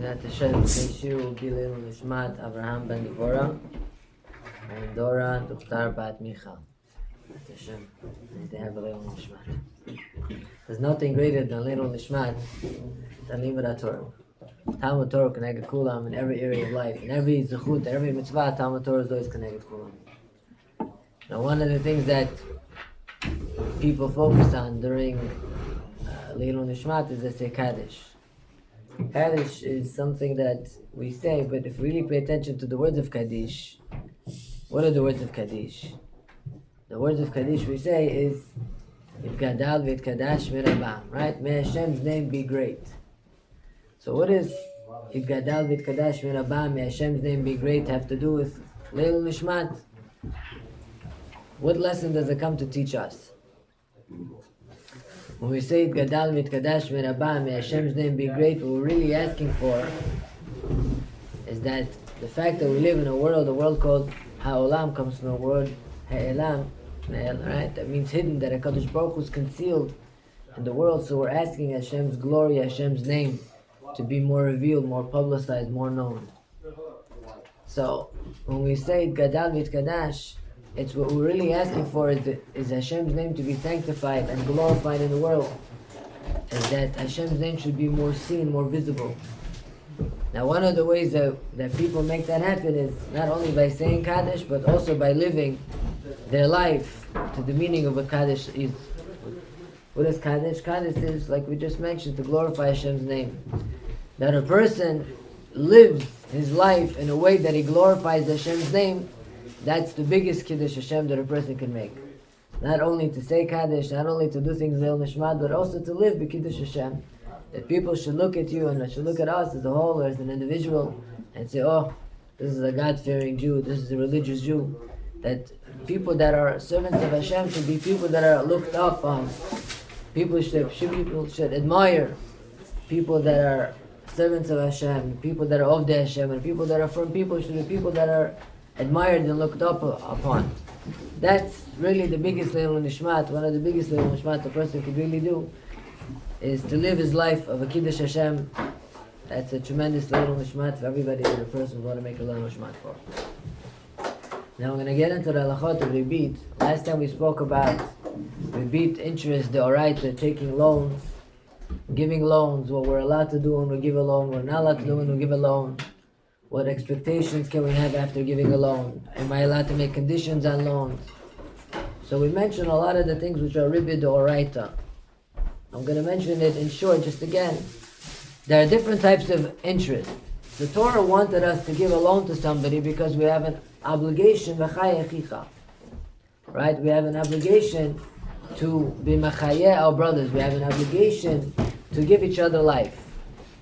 That Hashem Shiur will be Leil Nishmat Abraham ben Dora and Dora Duchtar bat Mihal. That Hashem, they have a Leil Nishmat. There's nothing greater than Leil Nishmat than Limud Torah. Talmud Torah connected Kulam in every area of life. In every zechut, every mitzvah, Talmud Torah is always connected Kulam. Now, one of the things that people focus on during Leil Nishmat is they say Kaddish. Kaddish is something that we say, but if we really pay attention to the words of Kaddish, what are the words of Kaddish? The words of Kaddish we say is Yitgadal v'yitkadash v'rabam, right? May Hashem's name be great. So what does Yitgadal v'yitkadash v'rabam, may Hashem's name be great, have to do with Leil Nishmat? What lesson does it come to teach us? When we say Gadal Mitkadash Mirabah, may Hashem's name be great, what we're really asking for is that the fact that we live in a world called Ha'olam comes from the word Ha'elam, right? That means hidden, that HaKadosh Baruch Hu is concealed in the world. So we're asking Hashem's glory, Hashem's name to be more revealed, more publicized, more known. So when we say Gadal Mitkadash, it's what we're really asking for is Hashem's name to be sanctified and glorified in the world. Is that Hashem's name should be more seen, more visible. Now, one of the ways that people make that happen is not only by saying Kaddish, but also by living their life to the meaning of what Kaddish is. What is Kaddish? Kaddish is, like we just mentioned, to glorify Hashem's name. That a person lives his life in a way that he glorifies Hashem's name. That's the biggest Kiddush Hashem that a person can make. Not only to say Kaddish, not only to do things Leil Nishmat, but also to live B'Kiddush Hashem. That people should look at you and should look at us as a whole or as an individual and say, oh, this is a God-fearing Jew, this is a religious Jew. That people that are servants of Hashem should be people that are looked up on. People should admire people that are servants of Hashem, people that are of the Hashem, and people that are from people should be people that are admired and looked up upon. That's really the biggest Leil Nishmat. One of the biggest Leil Nishmat a person could really do is to live his life of a Kiddush Hashem. That's a tremendous Leil Nishmat for everybody that a person would want to make a Leil Nishmat for. Now we're going to get into the halachot of Rabbi. Last time we spoke about Rabbi interest, the oraita, taking loans, giving loans, what we're allowed to do when we give a loan, what we're not allowed to do when we give a loan. What expectations can we have after giving a loan? Am I allowed to make conditions on loans? So we mentioned a lot of the things which are ribid or oraita. I'm going to mention it in short just again. There are different types of interest. The Torah wanted us to give a loan to somebody because we have an obligation, right? We have an obligation to be machayeh our brothers. We have an obligation to give each other life.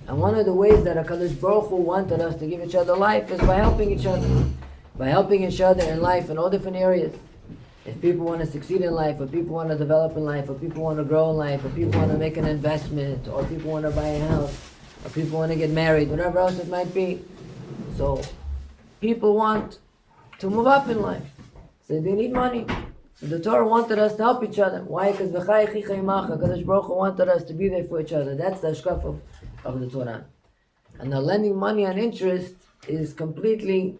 And one of the ways that HaKadosh Baruch Hu wanted us to give each other life is by helping each other. By helping each other in life in all different areas. If people want to succeed in life, or people want to develop in life, or people want to grow in life, or people want to make an investment, or people want to buy a house, or people want to get married, whatever else it might be. So people want to move up in life. So they need money. So the Torah wanted us to help each other. Why? Because HaKadosh Baruch Hu wanted us to be there for each other. That's the hashkaf of the Torah. And now lending money on interest is completely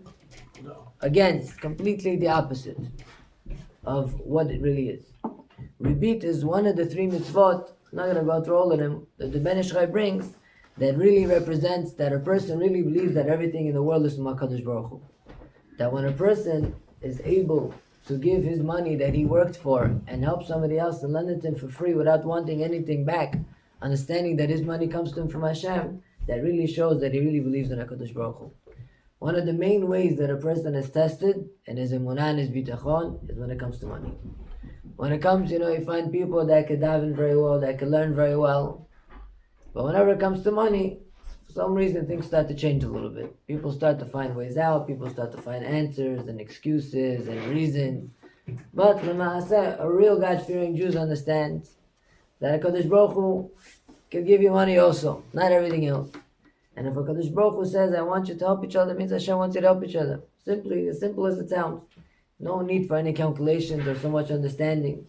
the opposite of what it really is. Ribit is one of the three mitzvot, I'm not going to go through all of them, that the Ben Ish Chai brings, that really represents that a person really believes that everything in the world is from HaKadosh Baruch Hu. That when a person is able to give his money that he worked for and help somebody else and lend it to him for free without wanting anything back, understanding that his money comes to him from Hashem, that really shows that he really believes in HaKadosh Baruch Hu. One of the main ways that a person is tested and his emunah and his bitachon is when it comes to money. When it comes, you find people that can daven very well, that can learn very well. But whenever it comes to money, for some reason things start to change a little bit. People start to find ways out, people start to find answers and excuses and reasons. But a real God-fearing Jew understands that HaKadosh Baruch Hu can give you money also, not everything else. And if HaKadosh Baruch Hu says, I want you to help each other, it means Hashem wants you to help each other. Simply, as simple as it sounds. No need for any calculations or so much understanding.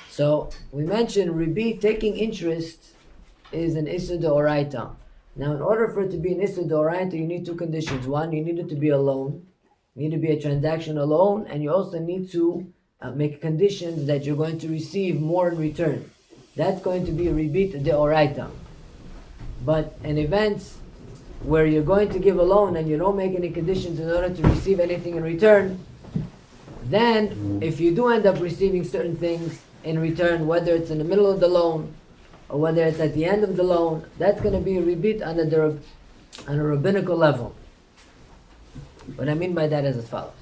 So, we mentioned Rabbi taking interest is an Issa D'Oraita. Now, in order for it to be an Issa D'Oraita, you need two conditions. One, you need it to be a loan. You need to be a transaction alone, and you also need to make conditions that you're going to receive more in return. That's going to be a Ribit D'Oraita. But in events where you're going to give a loan and you don't make any conditions in order to receive anything in return, then if you do end up receiving certain things in return, whether it's in the middle of the loan or whether it's at the end of the loan, that's going to be a Ribit on a rabbinical level. What I mean by that is as follows.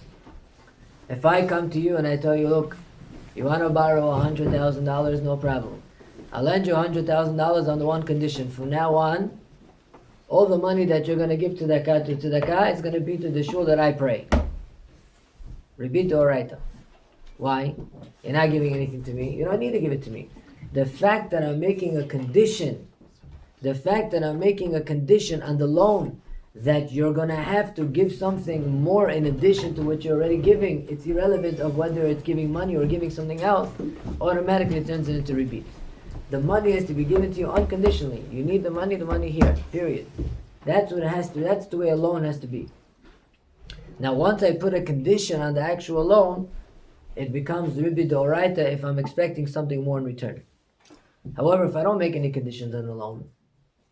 If I come to you and I tell you, look, you want to borrow $100,000, no problem. I'll lend you $100,000 on the one condition. From now on, all the money that you're going to give to tzedakah is going to be to the shul that I pray. Ribit D'Oraita. Why? You're not giving anything to me. You don't need to give it to me. The fact that I'm making a condition on the loan that you're going to have to give something more in addition to what you're already giving, it's irrelevant of whether it's giving money or giving something else, automatically turns it into Ribit. The money has to be given to you unconditionally. You need the money here, period. That's what it has to, that's the way a loan has to be. Now, once I put a condition on the actual loan, it becomes Ribit D'Oraita if I'm expecting something more in return. However, if I don't make any conditions on the loan,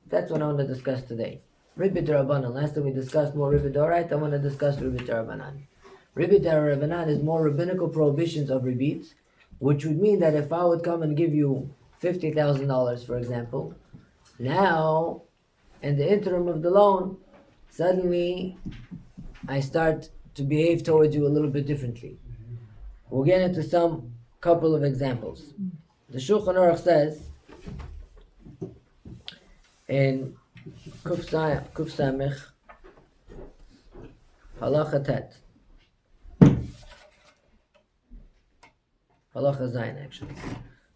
that's what I want to discuss today. Ribit D'Rabbanan. Last time we discussed more Ribit D'Oraita, I want to discuss Ribit D'Rabbanan. Ribit D'Rabbanan is more rabbinical prohibitions of Ribit, which would mean that if I would come and give you $50,000, for example, now, in the interim of the loan, suddenly I start to behave towards you a little bit differently. We'll get into some couple of examples. The Shulchan Aruch says in Kuf Samech Halacha Tet, Halacha Zayin actually.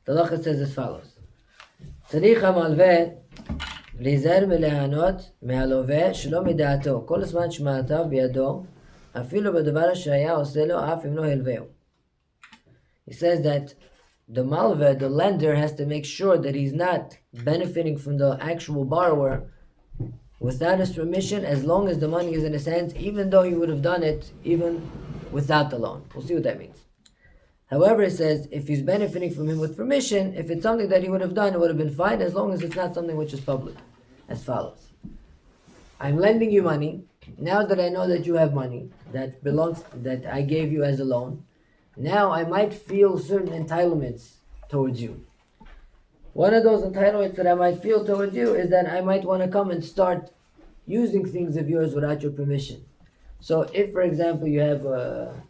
The halacha says as follows: Tzarich hamalveh להיזהר מלהנות מהלווה שלא מדעתו כל הזמן שמעתיו בידו אפילו בדבר שהיה עושה לו אף אם לא הלווהו. He says that the malveh, the lender, has to make sure that he's not benefiting from the actual borrower without his permission, as long as the money is in his hands, even though he would have done it even without the loan. We'll see what that means. However, it says if he's benefiting from him with permission, if it's something that he would have done, it would have been fine, as long as it's not something which is public. As follows: I'm lending you money. Now that I know that you have money that I gave you as a loan, now I might feel certain entitlements towards you. One of those entitlements that I might feel towards you is that I might want to come and start using things of yours without your permission. So if, for example, you have a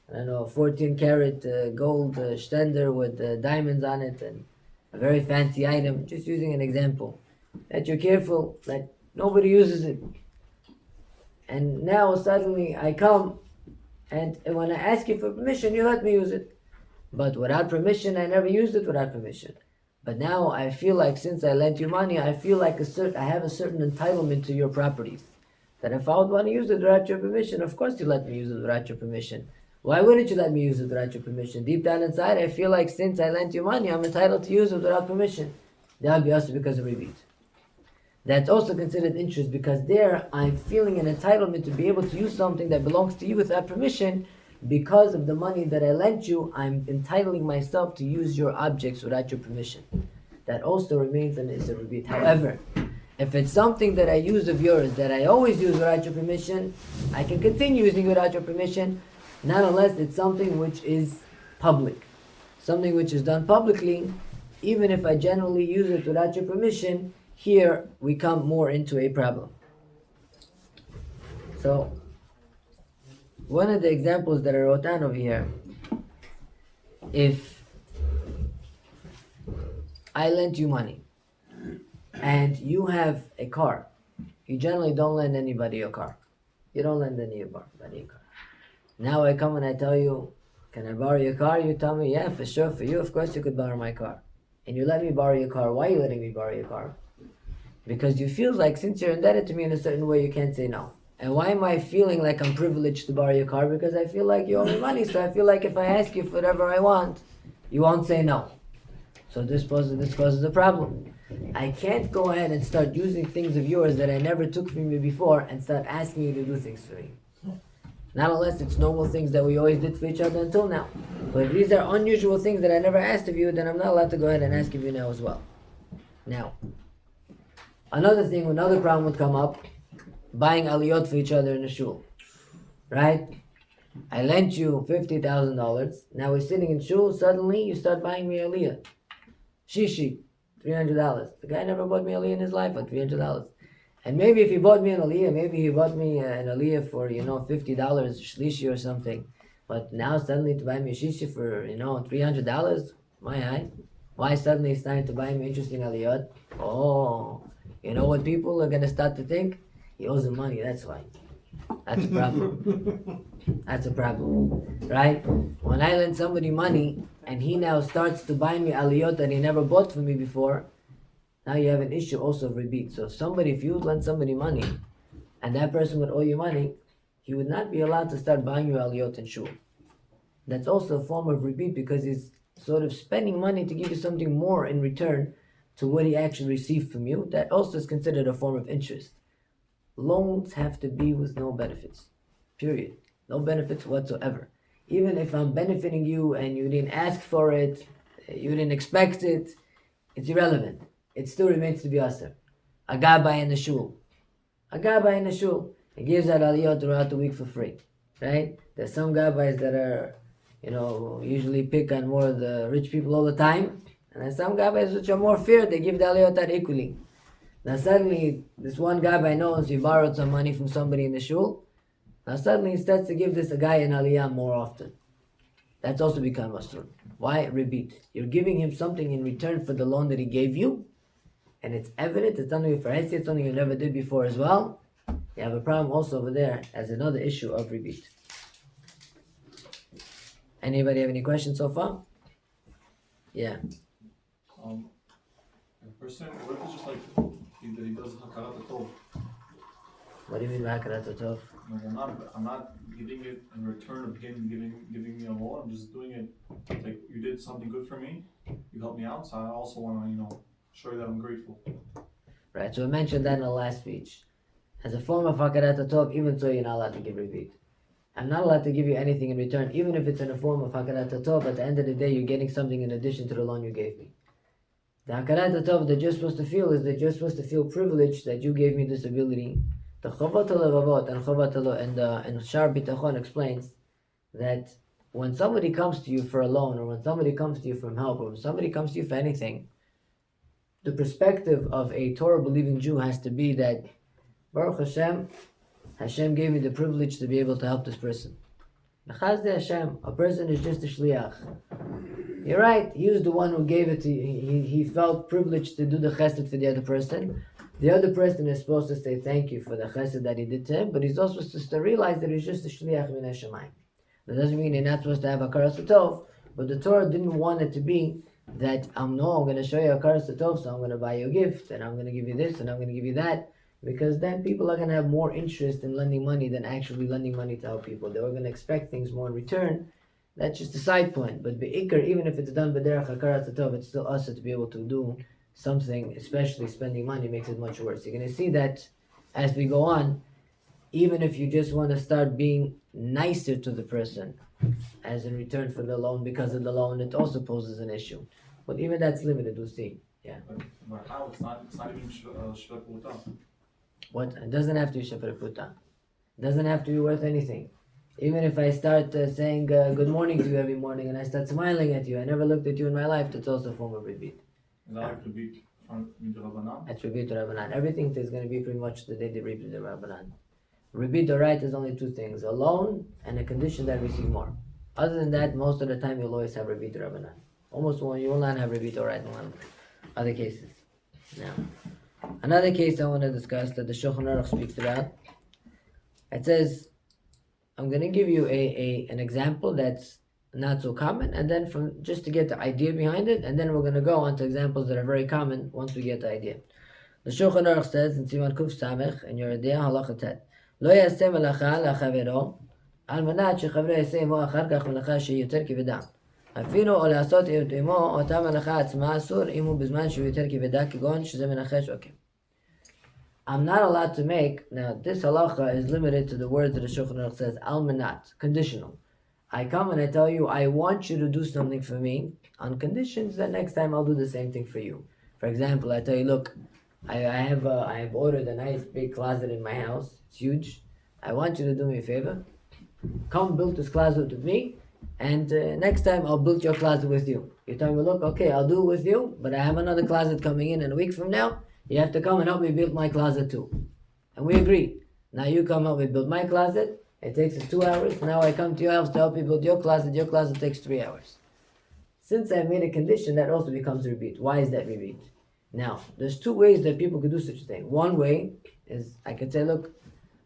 14 karat gold stender with diamonds on it and a very fancy item, just using an example, that you're careful that nobody uses it. And now suddenly I come and when I ask you for permission, you let me use it. But without permission, I never used it without permission. But now I feel like since I lent you money, I feel like I have a certain entitlement to your properties. That if I would want to use it without your permission, of course you let me use it without your permission. Why wouldn't you let me use it without your permission? Deep down inside, I feel like since I lent you money, I'm entitled to use it without permission. That would be also because of Ribit. That's also considered interest, because there I'm feeling an entitlement to be able to use something that belongs to you without permission. Because of the money that I lent you, I'm entitling myself to use your objects without your permission. That also remains an Issa Ribit. However, if it's something that I use of yours that I always use without your permission, I can continue using it without your permission, not unless it's something which is public. Something which is done publicly, even if I generally use it without your permission, here we come more into a problem. So, one of the examples that I wrote down over here, if I lent you money and you have a car, you generally don't lend anybody your car. You don't lend anybody a car. Now I come and I tell you, can I borrow your car? You tell me, yeah, for sure, for you, of course you could borrow my car. And you let me borrow your car. Why are you letting me borrow your car? Because you feel like since you're indebted to me in a certain way, you can't say no. And why am I feeling like I'm privileged to borrow your car? Because I feel like you owe me money, so I feel like if I ask you for whatever I want, you won't say no. So this causes a problem. I can't go ahead and start using things of yours that I never took from you before and start asking you to do things for me. Not unless it's normal things that we always did for each other until now. But if these are unusual things that I never asked of you, then I'm not allowed to go ahead and ask of you now as well. Now, another problem would come up, buying aliyot for each other in a shul. Right? I lent you $50,000. Now we're sitting in shul, suddenly you start buying me aliyah. Shishi, $300. The guy never bought me aliyah in his life for $300. And maybe if he bought me an aliyah, maybe he bought me an aliyah for, $50, shlishi or something. But now suddenly to buy me a shishi for, $300? My eye. Why suddenly it's time to buy me interesting aliyot? Oh, you know what people are going to start to think? He owes him money, that's why. That's a problem. That's a problem, right? When I lend somebody money and he now starts to buy me aliyot that he never bought for me before, now you have an issue also of rebit. So if you would lend somebody money and that person would owe you money, he would not be allowed to start buying you aliyot in shul. That's also a form of rebit because he's sort of spending money to give you something more in return to what he actually received from you. That also is considered a form of interest. Loans have to be with no benefits. Period. No benefits whatsoever. Even if I'm benefiting you and you didn't ask for it, you didn't expect it, it's irrelevant. It still remains to be asr. A gabbai in the shul. He gives out aliyot throughout the week for free. Right? There's some gabbais that are, usually pick on more of the rich people all the time. And there's some gabbais which are more feared, they give the aliyot out equally. Now suddenly, this one gabbai knows he borrowed some money from somebody in the shul. Now suddenly he starts to give this a guy an aliyah more often. That's also become masrur. Why? Rebit. You're giving him something in return for the loan that he gave you, and it's evident, it's something for Hesi, it's something you never did before as well. You have a problem also over there as another issue of rebit. Anybody have any questions so far? Yeah. A person, what if it's just like that he does hakarat tov? What do you mean by hakarat tov? Like I'm not giving it in return of him giving me a loan. I'm just doing it like you did something good for me. You helped me out, so I also want to show you that I'm grateful. Right. So we mentioned that in the last speech. As a form of hakarat tov, even so you're not allowed to give rebit. I'm not allowed to give you anything in return, even if it's in a form of hakarat tov. At the end of the day, you're getting something in addition to the loan you gave me. The hakarat tov that you're supposed to feel is that you're supposed to feel privileged that you gave me this ability. The Chovat HaLevavot and Shar Bitachon explains that when somebody comes to you for a loan, or when somebody comes to you for help, or when somebody comes to you for anything, the perspective of a Torah-believing Jew has to be that Baruch Hashem gave me the privilege to be able to help this person. Chazde Hashem, a person is just a shliach. You're right, he was the one who gave it to you. He felt privileged to do the chesed for the other person. The other person is supposed to say thank you for the chesed that he did to him, but he's also supposed to realize that he's just a shliach min hashamayim. That doesn't mean you're not supposed to have a hakaras tov, but the Torah didn't want it to be that, I'm going to show you a hakaras tov, so I'm going to buy you a gift, and I'm going to give you this, and I'm going to give you that, because then people are going to have more interest in lending money than actually lending money to help people. They were going to expect things more in return. That's just a side point. But be'ikr, even if it's done b'derech hakaras tov, it's still us to be able to do something, especially spending money, makes it much worse. You're going to see that as we go on, even if you just want to start being nicer to the person, as in return for the loan, because of the loan, it also poses an issue. But even that's limited, we'll see. Yeah. But how? It's not even shveh puta. What? It doesn't have to be shveh puta. It doesn't have to be worth anything. Even if I start saying good morning to you every morning, and I start smiling at you, I never looked at you in my life, that's also a form of rebit. Is that like rebit from Rabbanan? That's rebit Rabbanan. Everything is going to be pretty much the day they rebit Rabbanan. Rebit right is only two things: a loan and a condition that receive more. Other than that, most of the time you'll always have rebit Rabbanan. Almost one, you will not have rebit right in one other cases. Now, another case I want to discuss that the Shulchan Aruch speaks about. It says, I'm going to give you an example that's not so common, and then just to get the idea behind it, and then we're going to go on to examples that are very common once we get the idea. The Shulchan Aruch says in Siman Kuf Samech in your idea halacha tet, lo yaseh melacha lachavero al manat shechavro yaseh mo achar kach melacha she'yoter kiveda. אפילו או לעשות עמו אותה מלאכה עצמה אסור אם הוא בזמן שהוא יותר כבדה כגון שזה מנחש אוקיי. I'm not allowed to make, now this halacha is limited to the words that the Shulchan Aruch says, al manat, conditional. I come and I tell you, I want you to do something for me on conditions that next time I'll do the same thing for you. For example, I tell you, look, I have ordered a nice big closet in my house. It's huge. I want you to do me a favor. Come build this closet with me, and next time I'll build your closet with you. You tell me, look, okay, I'll do it with you, but I have another closet coming in a week from now. You have to come and help me build my closet too. And we agree. Now you come help me build my closet. It takes us 2 hours. Now I come to your house to help you build your closet. Your closet takes 3 hours. Since I made a condition, that also becomes a repeat. Why is that repeat? Now, there's 2 ways that people could do such a thing. One way is I could say, look,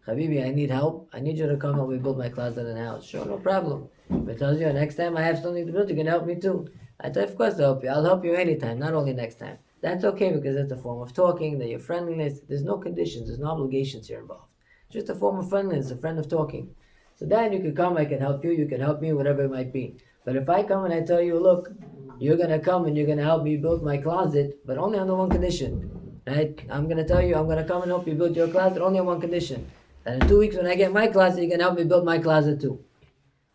Habibi, I need help. I need you to come help me build my closet in the house. Sure, no problem. If it tells you next time I have something to build, you can help me too. I tell you, of course I'll help you. I'll help you anytime, not only next time. That's okay because it's a form of talking, that your friendliness, there's no conditions, there's no obligations here involved. It's just a form of friendliness, a friend of talking. So then you can come, I can help you can help me, whatever it might be. But if I come and I tell you, look, you're going to come and you're going to help me build my closet, but only under one condition, right? I'm going to tell you, I'm going to come and help you build your closet only on one condition. That in 2 weeks when I get my closet, you can help me build my closet too.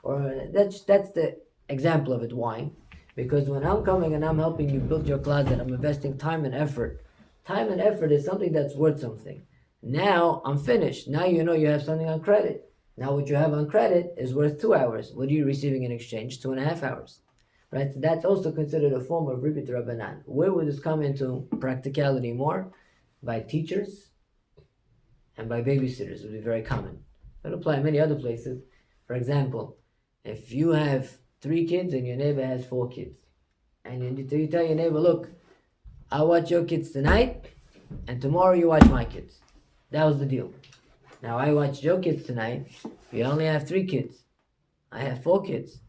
Or that's the example of it. Why? Because when I'm coming and I'm helping you build your closet, I'm investing time and effort. Time and effort is something that's worth something. Now I'm finished. Now you know you have something on credit. Now what you have on credit is worth 2 hours. What are you receiving in exchange? 2.5 hours. Right? So that's also considered a form of Ribit Rabbanan. Where would this come into practicality more? By teachers and by babysitters would be very common. It would apply in many other places. For example, if you have 3 kids and your neighbor has 4 kids, and you tell your neighbor, look, I'll watch your kids tonight, and tomorrow you watch my kids. That was the deal. Now I watched your kids tonight. You only have 3 kids. I have 4 kids.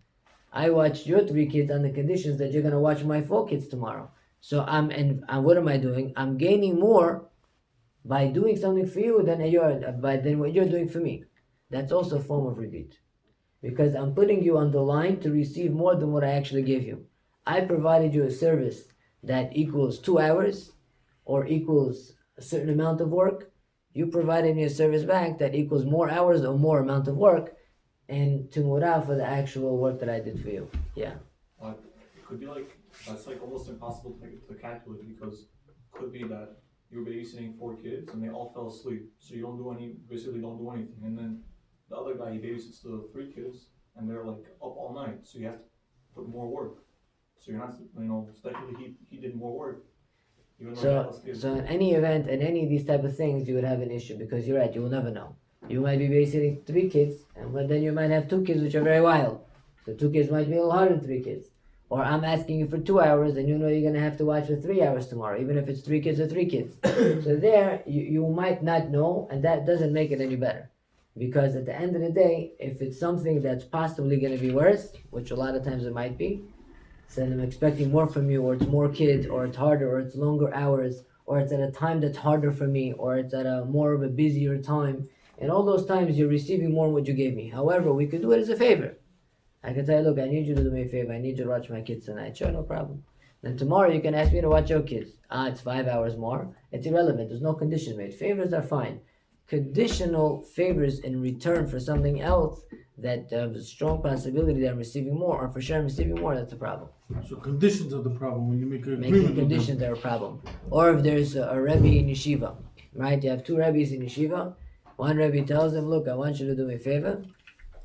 I watched your 3 kids on the conditions that you're going to watch my 4 kids tomorrow. So what am I doing? I'm gaining more by doing something for you than what you're doing for me. That's also a form of repeat. Because I'm putting you on the line to receive more than what I actually gave you. I provided you a service that equals 2 hours or equals a certain amount of work. You provided me a service back that equals more hours or more amount of work and tumura for the actual work that I did for you. Yeah. It could be that's almost impossible to calculate because it could be that you're babysitting 4 kids and they all fell asleep. So you basically don't do anything. And then the other guy, he babysits the 3 kids, and they're up all night, so you have to put more work. So you're not, technically he did more work. Even though he had less kids. So in any event, in any of these type of things, you would have an issue because you're right, you will never know. You might be babysitting 3 kids, but then you might have 2 kids which are very wild. So 2 kids might be a little harder than 3 kids. Or I'm asking you for 2 hours, and you know you're going to have to watch for 3 hours tomorrow, even if it's 3 kids or 3 kids. So there, you might not know, and that doesn't make it any better. Because at the end of the day, if it's something that's possibly going to be worse, which a lot of times it might be, so I'm expecting more from you, or it's more kids, or it's harder, or it's longer hours, or it's at a time that's harder for me, or it's at a more of a busier time. And all those times you're receiving more than what you gave me. However, we could do it as a favor. I can tell you, look, I need you to do me a favor. I need you to watch my kids tonight. Sure, no problem. Then tomorrow you can ask me to watch your kids. It's 5 hours more. It's irrelevant. There's no condition made. Favors are fine. Conditional favors in return for something else that there's a strong possibility that I'm receiving more, or for sure I'm receiving more, that's a problem. So conditions are the problem when you make an agreement. Making conditions are a problem. Or if there's a Rebbe in yeshiva, right? You have 2 Rebbes in yeshiva. One Rebbe tells them, look, I want you to do me a favor.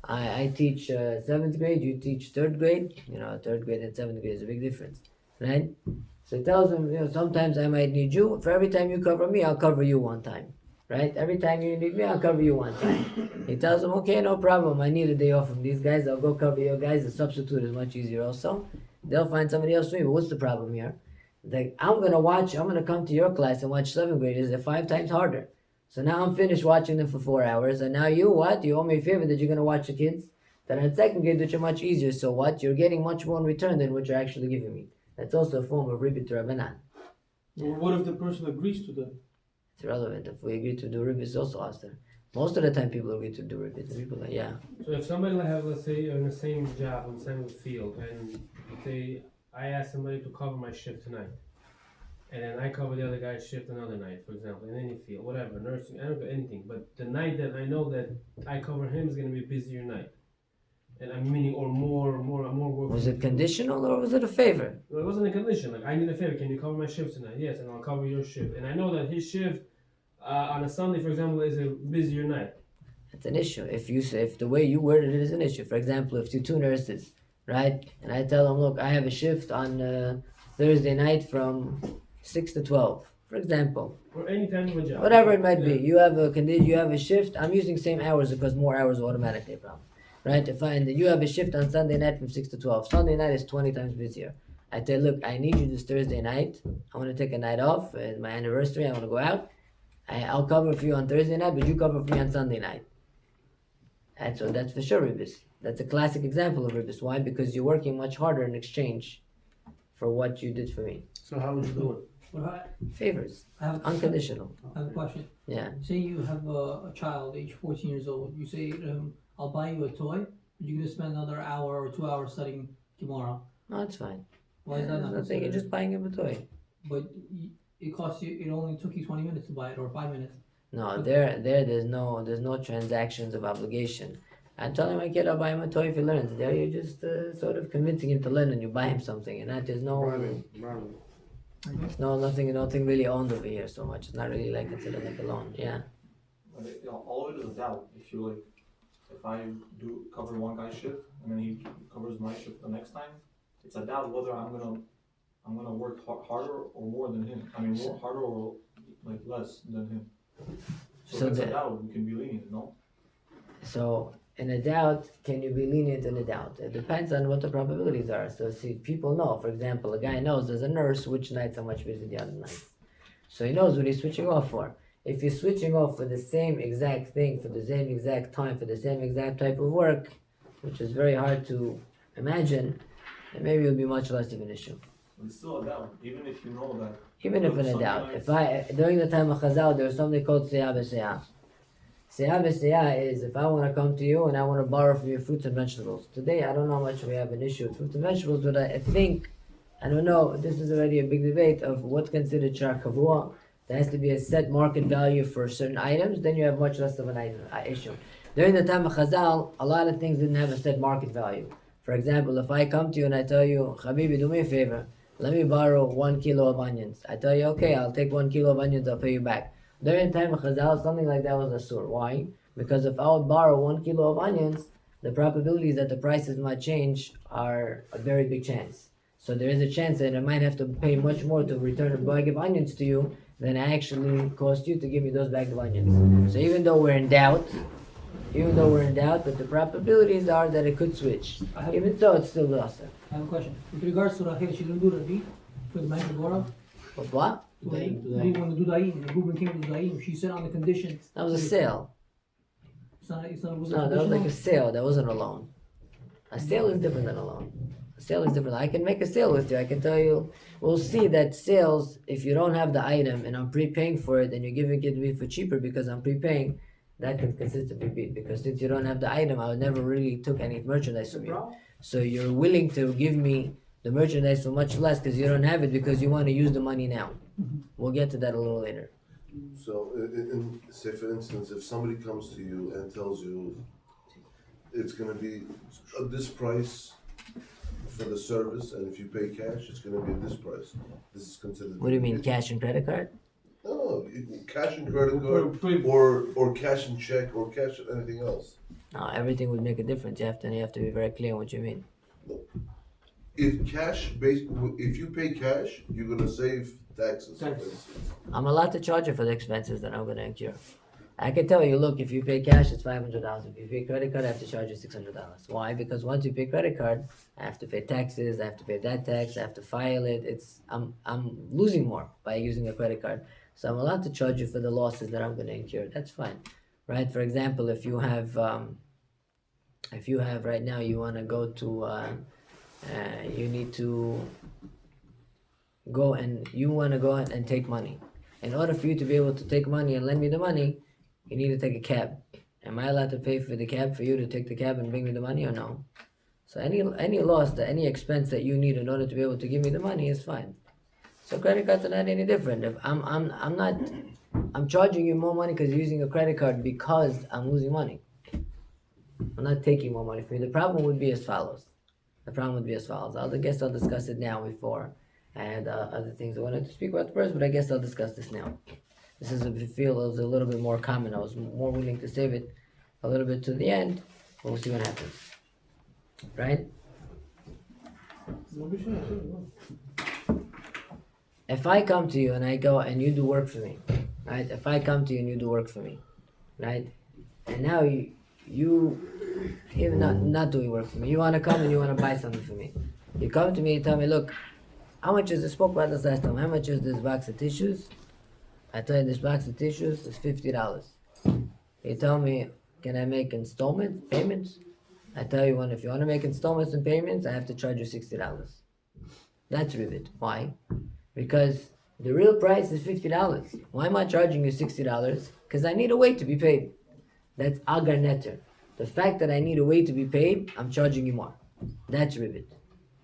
I teach 7th grade, you teach 3rd grade. 3rd grade and 7th grade is a big difference, right? So he tells them, sometimes I might need you. For every time you cover me, I'll cover you one time. Right? Every time you need me, I'll cover you one time. He tells them, okay, no problem. I need a day off from these guys. I'll go cover your guys. The substitute is much easier also. They'll find somebody else for me. But what's the problem here? I'm going to come to your class and watch 7th graders. They're 5 times harder. So now I'm finished watching them for 4 hours. And now you owe me a favor that you're going to watch the kids that are in 2nd grade, which are much easier. So what? You're getting much more in return than what you're actually giving me. That's also a form of Ribit Rabbanan. Well, what if the person agrees to that? It's irrelevant. If we agree to do ribis, it's also aser. Most of the time, people agree to do repeat. People are, yeah. So if somebody have, let's say, in the same job, in the same field, and say, I ask somebody to cover my shift tonight, and then I cover the other guy's shift another night, for example, in any field, whatever, nursing, I don't know anything, but the night that I know that I cover him is going to be a busier night. And I'm meaning, or more work. Was it conditional or was it a favor? Well, it wasn't a condition. Like, I need a favor. Can you cover my shift tonight? Yes, and I'll cover your shift. And I know that his shift on a Sunday, for example, is a busier night. It's an issue. If the way you worded it is an issue. For example, if two nurses, right, and I tell them, look, I have a shift on Thursday night from 6 to 12, for example. Or any kind of a job. Whatever it might be. You have a shift. I'm using same hours because more hours automatically problem. Right? And you have a shift on Sunday night from 6 to 12. Sunday night is 20 times busier. I tell, look, I need you this Thursday night. I want to take a night off. It's my anniversary. I want to go out. I'll cover for you on Thursday night, but you cover for me on Sunday night. And so that's for sure ribis. That's a classic example of ribis. Why? Because you're working much harder in exchange for what you did for me. So how would you do it? Favors. Unconditional. I have a question. Yeah. Say you have a child, age 14 years old. You say to him, I'll buy you a toy, but you're going to spend another hour or 2 hours studying tomorrow. No, it's fine. Why is that not nothing. You're considered? just buying him a toy. But it only took you 20 minutes to buy it, or 5 minutes. No, there's no transactions of obligation. I tell my kid I'll buy him a toy if he learns. There you're just sort of convincing him to learn, and you buy him something, and that there's nothing really owned over here so much. It's not really like considered like a loan. Yeah. All of it is a doubt. If I do cover one guy's shift and then he covers my shift the next time, it's a doubt whether I'm gonna work harder or more than him. I mean, more harder or like less than him. So that's a doubt. We can be lenient, no? So in a doubt, can you be lenient in a doubt? It depends on what the probabilities are. So see, people know. For example, a guy knows as a nurse which nights are much busier the other nights. So he knows what he's switching off for. If you're switching off for the same exact thing, for the same exact time, for the same exact type of work, which is very hard to imagine, then maybe it'll be much less of an issue. It's still a doubt, even if you know that. Even if in a doubt. During the time of Chazal, there was something called Seyah B'Seyah. Seyah B'Seyah is if I want to come to you and I want to borrow from your fruits and vegetables. Today, I don't know how much we have an issue with fruits and vegetables, but I think, I don't know, this is already a big debate of what's considered shar kavua. There has to be a set market value for certain items, then you have much less of an issue. During the time of Chazal, a lot of things didn't have a set market value. For example, if I come to you and I tell you, Habibi, do me a favor, let me borrow 1 kilo of onions. I tell you, okay, I'll take 1 kilo of onions, I'll pay you back. During the time of Chazal, something like that was asur. Why? Because if I would borrow 1 kilo of onions, the probabilities that the prices might change are a very big chance. So there is a chance that I might have to pay much more to return a bag of onions to you than I actually cost you to give me those bags of onions. So even though we're in doubt, but the probabilities are that it could switch. Even so, it's still lost. I have a question. With regards to Rachel, she didn't do Rabbi for the man of Dora? But what? When the Dudaim, the Reuben came to Dudaim, she said on the condition. That was a sale. No, that was like a sale. That wasn't a loan. A sale is different than a loan. A sale is different. I can make a sale with you. I can tell you. We'll see that sales, if you don't have the item and I'm prepaying for it and you're giving it to me for cheaper because I'm prepaying, that can consistently beat. Because since you don't have the item, I never really took any merchandise from you. So you're willing to give me the merchandise for much less because you don't have it because you want to use the money now. We'll get to that a little later. So, say for instance, if somebody comes to you and tells you it's going to be this price for the service, and if you pay cash, it's going to be this price. This is considered. What do you mean, cash and credit card? No, cash and credit card, or cash and check, or cash and anything else. No, everything would make a difference. You have to be very clear on what you mean. If you pay cash, you're going to save taxes. I'm allowed to charge you for the expenses that I'm going to incur. I can tell you, look, if you pay cash, it's $500. If you pay credit card, I have to charge you $600. Why? Because once you pay credit card, I have to pay taxes, I have to pay that tax, I have to file it. I'm losing more by using a credit card. So I'm allowed to charge you for the losses that I'm going to incur. That's fine, right? For example, if you have right now, you want to go to, you need to go and take money. In order for you to be able to take money and lend me the money, you need to take a cab. Am I allowed to pay for the cab for you to take the cab and bring me the money or no? So any loss, any expense that you need in order to be able to give me the money is fine. So credit cards are not any different. If I'm charging you more money because you're using a credit card because I'm losing money. I'm not taking more money from you. The problem would be as follows. I guess I'll discuss it now before I had other things I wanted to speak about first, but I guess I'll discuss this now. This is a field that was a little bit more common. I was more willing to save it a little bit to the end, but we'll see what happens. Right? If I come to you and I go and you do work for me, right? If I come to you and you do work for me, right? And now you even not doing work for me. You want to come and you want to buy something for me. You come to me and tell me, look, how much is this? Spoke about this last time. How much is this box of tissues? I tell you, this box of tissues is $50. You tell me, can I make payments? I tell you, if you want to make installments and payments, I have to charge you $60. That's ribbit. Why? Because the real price is $50. Why am I charging you $60? Because I need a way to be paid. That's agar netter. The fact that I need a way to be paid, I'm charging you more. That's ribbit.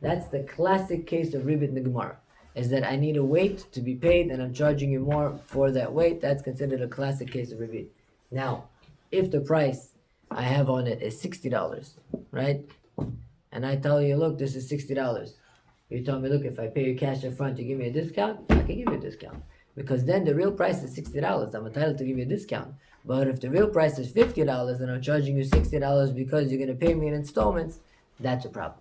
That's the classic case of ribbit in the Gemara. Is that I need a weight to be paid and I'm charging you more for that weight. That's considered a classic case of ribbit. Now, if the price I have on it is $60, right? And I tell you, look, this is $60. You tell me, look, if I pay you cash up front, you give me a discount? I can give you a discount. Because then the real price is $60. I'm entitled to give you a discount. But if the real price is $50 and I'm charging you $60 because you're going to pay me in installments, that's a problem.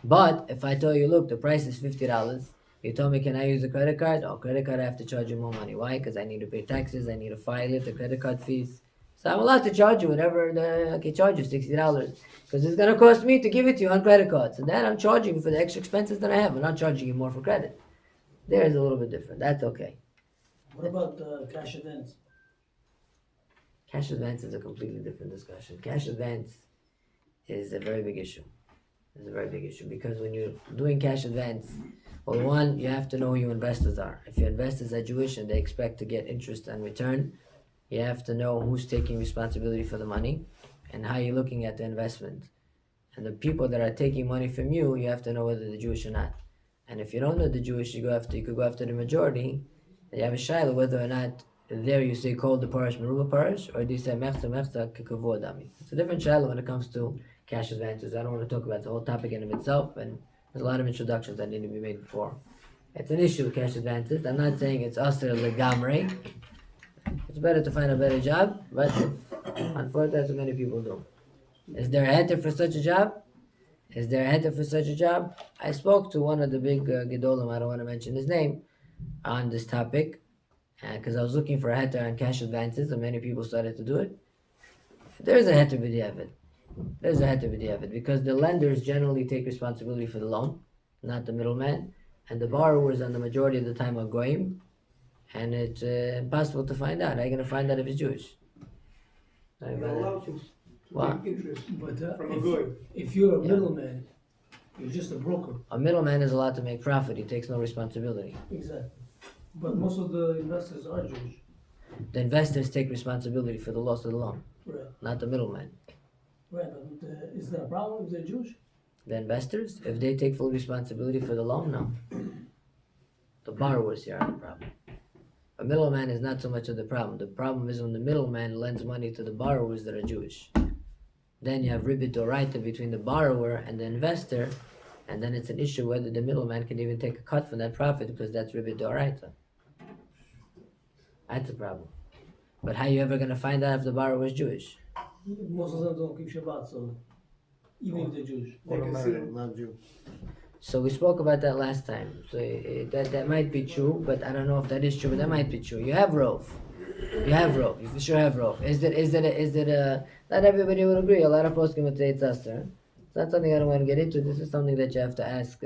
But if I tell you, look, the price is $50, you tell me, can I use a credit card? Oh, credit card, I have to charge you more money. Why? Because I need to pay taxes, I need to file it, the credit card fees. So I'm allowed to charge you whatever I can charge you, $60. Because it's going to cost me to give it to you on credit cards. And then I'm charging you for the extra expenses that I have. I'm not charging you more for credit. There is a little bit different. That's okay. What about cash advance? Cash advance is a completely different discussion. Cash advance is a very big issue. It's a very big issue because when you're doing cash advance, well, one, you have to know who your investors are. If your investors are Jewish and they expect to get interest and return, you have to know who's taking responsibility for the money and how you're looking at the investment. And the people that are taking money from you, you have to know whether they're Jewish or not. And if you don't know the Jewish, you could go after the majority. And you have a shayla whether or not there you say call the parish meruba parish, or do you say mechza kekavod dami. It's a different shayla when it comes to cash advances. I don't want to talk about the whole topic in itself, and there's a lot of introductions that need to be made before. It's an issue with cash advances. I'm not saying it's asr legamre. It's better to find a better job, but unfortunately that's what many people do. Is there a heter for such a job? I spoke to one of the big gedolim, I don't want to mention his name, on this topic, because I was looking for a heter on cash advances, and many people started to do it. There's a heter b'diavad, because the lenders generally take responsibility for the loan, not the middleman, and the borrowers on the majority of the time are goyim, and it's impossible to find out. How are you going to find out if he's Jewish? You're allowed to What? take interest But from a good. if you're a middleman, you're just a broker. A middleman is allowed to make profit. He takes no responsibility. Exactly. But most of the investors are Jewish. The investors take responsibility for the loss of the loan, Right. not the middleman. Right, but is there a problem if they're Jewish? The investors, if they take full responsibility for the loan, no. The borrowers here are the problem. A middleman is not so much of the problem. The problem is when the middleman lends money to the borrowers that are Jewish. Then you have ribbit oraita between the borrower and the investor, and then it's an issue whether the middleman can even take a cut from that profit because that's ribbit oraita. That's a problem. But how are you ever going to find out if the borrower is Jewish? Most of them don't keep Shabbat, so even if they're Jewish. Not Jew. So we spoke about that last time. So that might be true, but I don't know if that is true. But that might be true. You have rov. You for sure have rov. Is it a? Not everybody will agree. A lot of poskim would say it's asr. It's not something I don't want to get into. This is something that you have to ask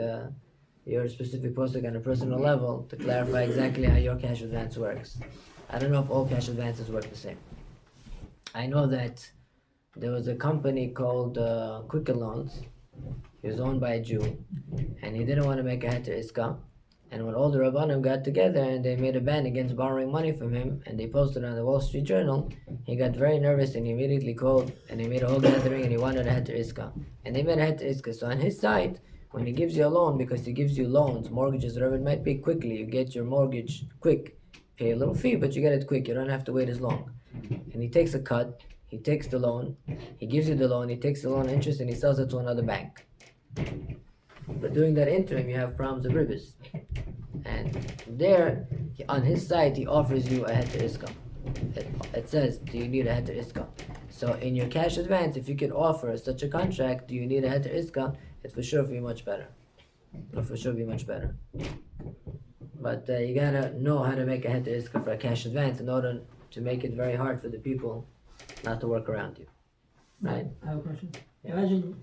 your specific poskim on a personal level to clarify exactly how your cash advance works. I don't know if all cash advances work the same. I know that there was a company called Quicken Loans. He was owned by a Jew, and he didn't want to make a heter iska, And when all the Rabbanim got together and they made a ban against borrowing money from him, and they posted it on the Wall Street Journal, he got very nervous and he immediately called and he made a whole gathering and he wanted a heter iska. And they made a heter iska. So on his side, when he gives you a loan, because he gives you loans, mortgages, whatever it might be, quickly, you get your mortgage quick. Pay a little fee, but you get it quick. You don't have to wait as long. And he takes a cut, he takes the loan, he gives you the loan, he takes the loan interest and he sells it to another bank. But during that interim, you have problems of ribbis. And there, on his side, he offers you a heter iska. It says, do you need a heter iska? So in your cash advance, if you could offer such a contract, do you need a heter iska? It for sure be much better. It'll for sure be much better. But you gotta know how to make a heter iska for a cash advance in order to make it very hard for the people not to work around you. Right? I have a question. Imagine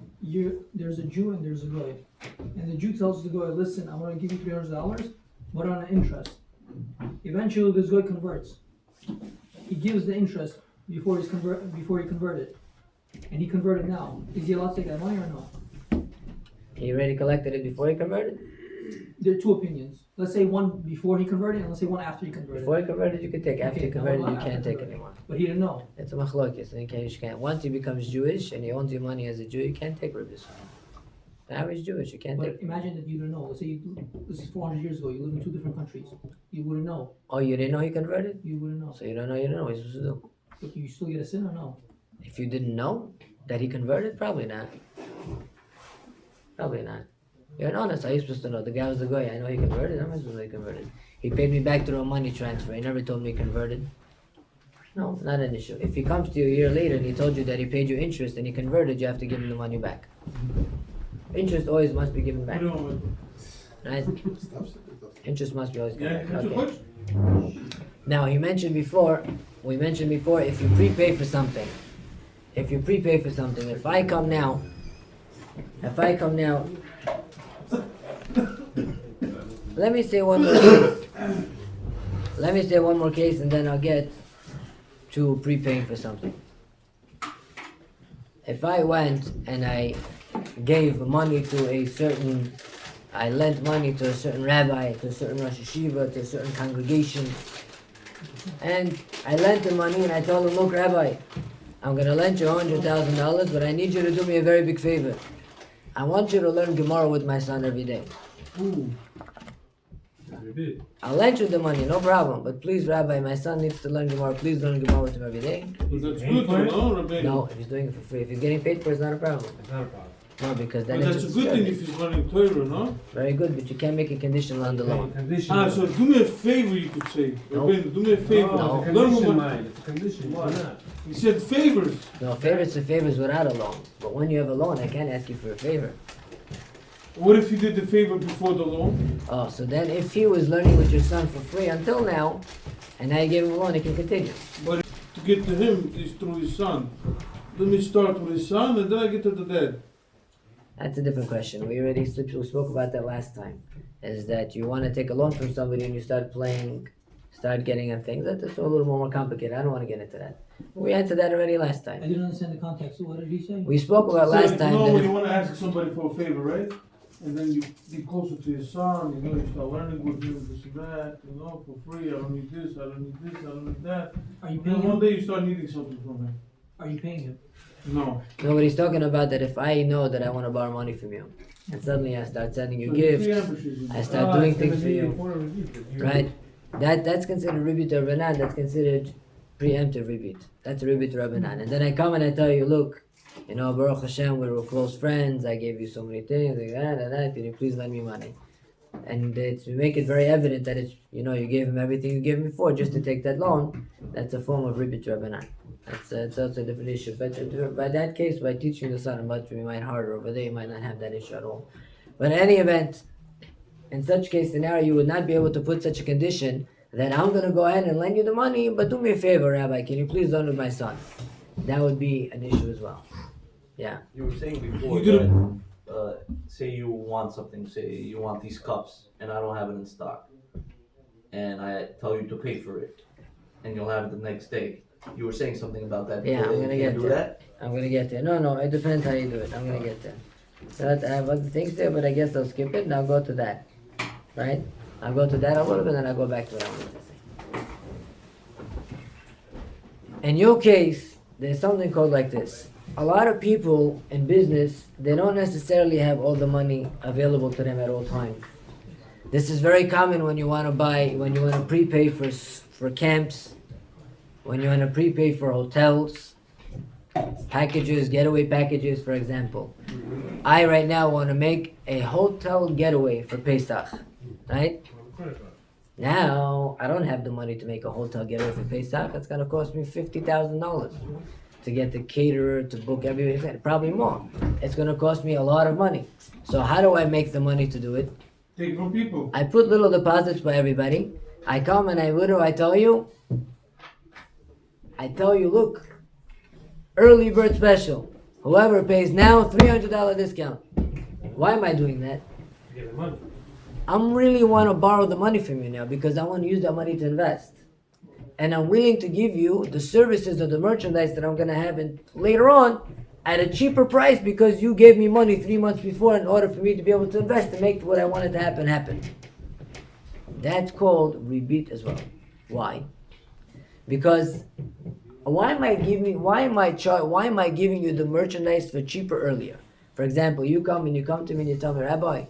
there's a Jew and there's a goy, and the Jew tells the goy, "Listen, I want to give you $300, but on an interest." Eventually, this goy converts. He gives the interest before he converted, and he converted now. Is he allowed to take that money or no? He already collected it before he converted? There are two opinions. Let's say one before he converted, and let's say one after he converted. Before he converted, you can take. After Okay, you converted, now you after can't take converted. anymore. But he didn't know. It's a machlokes. You can't. Once he becomes Jewish and he owns your money as a Jew, you can't take ribbis. Now he's Jewish, you can't But take. imagine that you don't know. Let's say this is 400 years ago. You live in two different countries. You wouldn't know. Oh, you didn't know he converted? You wouldn't know. So you don't know, you don't know what you're supposed to do. But you still get a sin or no? If you didn't know that he converted, probably not. Probably not. You're an honest. How are you supposed to know? The guy was the guy. I know he converted. How am I supposed to know he converted? He paid me back through a money transfer. He never told me he converted. No, not an issue. If he comes to you a year later and he told you that he paid you interest and he converted, you have to give him the money back. Interest always must be given back. Right? Interest must be always given back. Okay. Now we mentioned before, if you prepay for something, if I come now, let me say one more case and then I'll get to prepaying for something. If I went and I gave money to I lent money to a certain rabbi, to a certain Rosh Yeshiva, to a certain congregation, and I lent him money and I told him, look, Rabbi, I'm going to lend you $100,000, but I need you to do me a very big favor. I want you to learn Gemara with my son every day. I'll lend you the money, no problem, but please, Rabbi, my son needs to learn Gemara. Please learn Gemara with him every day. But that's good though, no, Rabbi? No, if he's doing it for free. If he's getting paid for it, it's not a problem. It's not a problem. No, because then But it's that's a just good thing service. if he's running Torah, no? Very good, but you can't make a condition on the loan. Condition. So do me a favor, you could say. No. Rabbi, do me a favor. No. It's a Learn condition, what- mine. It's a condition. Why not? He said favors. No, favors are favors without a loan. But when you have a loan, I can't ask you for a favor. What if he did the favor before the loan? Oh, so then if he was learning with your son for free until now, and now you gave him a loan, he can continue. But to get to him is through his son. Let me start with his son and then I get to the dad. That's a different question. We spoke about that last time. Is that you want to take a loan from somebody and you start getting on things. That's a little more complicated. I don't want to get into that. We answered that already last I time. didn't understand the context. So what did he say? We spoke about last time You know that when if, you want to ask somebody for a favor, right? And then you get closer to your son, you start learning with him, this and that, for free, I don't need this, I don't need this, I don't need that. Are you And paying then one him? day you start needing something from him. Are you paying him? No. nobody's talking about that if I know that I want to borrow money from you, and suddenly I start sending you So gifts, preambushes I you. start doing things for you, right? Right? That's considered ribit rabbanan. That's considered preemptive ribit. That's a ribit rabbanan. And then I come and I tell you, look, Baruch Hashem, we were close friends. I gave you so many things, like that. Can you please lend me money? And we make it very evident that it's you gave him everything you gave him before just to take that loan. That's a form of ribit rabbanan. It's also a different issue. But by that case, by teaching the son about you might harder over there, you might not have that issue at all. But in any event, in such case scenario, you would not be able to put such a condition that I'm going to go ahead and lend you the money, but do me a favor, Rabbi, can you please loan with my son? That would be an issue as well. Yeah. You were saying before You did that, say you want something, say you want these cups, and I don't have it in stock, and I tell you to pay for it, and you'll have it the next day. You were saying something about that. Yeah, before, I'm that gonna you can't get do there. that. I'm going to get there. No, it depends how you do it. I'm going to get there. So I have other things there, but I guess I'll skip it and I'll go to that. Right? I'll go to that a little bit, and I'll go back to what I wanted to say. In your case, there's something called like this. A lot of people in business, they don't necessarily have all the money available to them at all times. This is very common when you want to prepay for camps, when you want to prepay for hotels, packages, getaway packages, for example. I right now want to make a hotel getaway for Pesach, right? Now, I don't have the money to make a hotel getaway for Pesach. It's going to cost me $50,000 to get the caterer, to book everything, probably more. It's going to cost me a lot of money. So how do I make the money to do it? Take from people. I put little deposits by everybody. I come and I tell you, look, early bird special. Whoever pays now, $300 discount. Why am I doing that? Give them money. I really want to borrow the money from you now because I want to use that money to invest. And I'm willing to give you the services or the merchandise that I'm going to have later on at a cheaper price because you gave me money 3 months before in order for me to be able to invest and make what I wanted to happen. That's called rebit as well. Why? Because why am I giving you the merchandise for cheaper earlier? For example, you come to me and you tell me, Rabbi,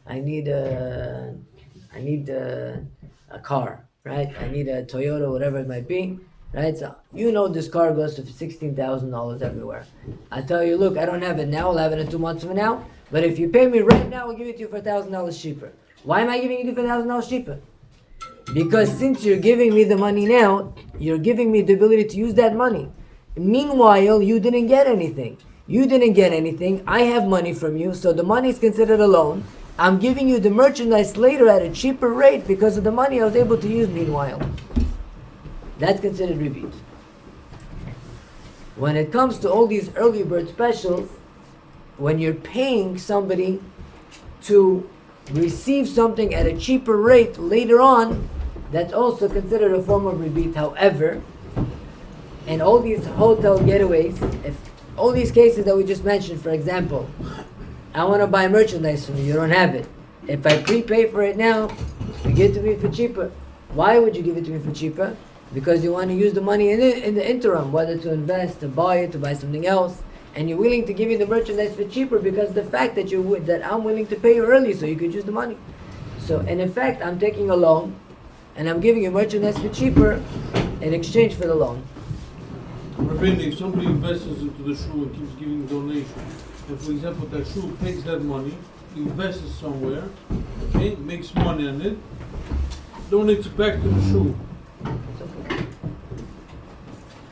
I need a car, right? I need a Toyota, whatever it might be, right? So you know this car goes for $16,000 everywhere. I tell you, look, I don't have it now. I'll have it in 2 months from now. But if you pay me right now, I'll give it to you for $1,000 cheaper. Why am I giving you for $1,000 cheaper? Because since you're giving me the money now, you're giving me the ability to use that money. Meanwhile, you didn't get anything. I have money from you, so the money is considered a loan. I'm giving you the merchandise later at a cheaper rate because of the money I was able to use meanwhile. That's considered rebate. When it comes to all these early bird specials, when you're paying somebody to receive something at a cheaper rate later on, that's also considered a form of rebate. However, in all these hotel getaways, if all these cases that we just mentioned, for example, I want to buy merchandise from you, you don't have it. If I prepay for it now, you give it to me for cheaper. Why would you give it to me for cheaper? Because you want to use the money in the interim, whether to invest, to buy it, to buy something else, and you're willing to give me the merchandise for cheaper because of the fact that I'm willing to pay you early so you could use the money. So in effect, I'm taking a loan and I'm giving you merchandise for cheaper in exchange for the loan. Rabbi, if somebody invests into the shul and keeps giving donation, and for example that shul takes that money, invests it somewhere, okay, makes money on it, donates it back to the shul.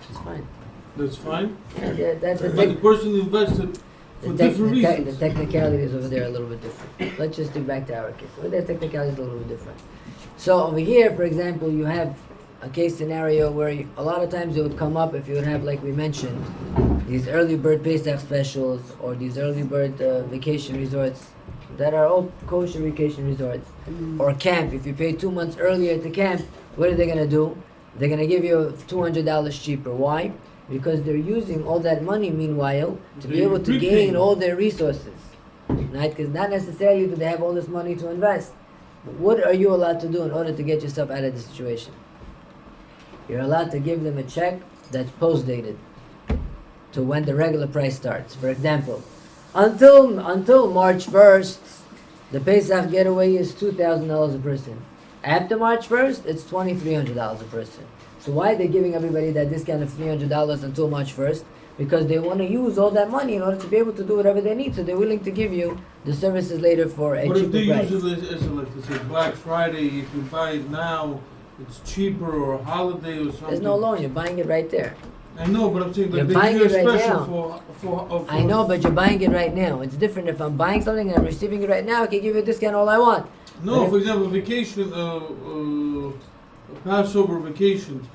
It's fine. That's fine? Yeah, But the person invested for different reasons. The technicalities over there are a little bit different. Let's just do back to our case. Over there, technicalities are a little bit different. So over here, for example, you have a case scenario where a lot of times it would come up if you would have, like we mentioned, these early bird Pesach specials or these early bird vacation resorts that are all kosher vacation resorts, or camp. If you pay 2 months earlier to camp, what are they going to do? They're going to give you $200 cheaper. Why? Because they're using all that money meanwhile to be able to gain all their resources, right? Because not necessarily do they have all this money to invest. But what are you allowed to do in order to get yourself out of the situation? You're allowed to give them a check that's post-dated to when the regular price starts. For example, until March 1st, the Pesach getaway is $2,000 a person. After March 1st, it's $2,300 a person. So why are they giving everybody that discount of $300 until March 1st? Because they want to use all that money in order to be able to do whatever they need. So they're willing to give you the services later for a cheaper price. But if they use it as like they say Black Friday, if you buy it now, it's cheaper, or a holiday or something. There's no loan, you're buying it right there. I know, but I'm saying You're that buying they give it you a right special now. for I know, but you're buying it right now. It's different if I'm buying something and I'm receiving it right now, I can give you a discount all I want. No, for example, vacation, Passover vacations,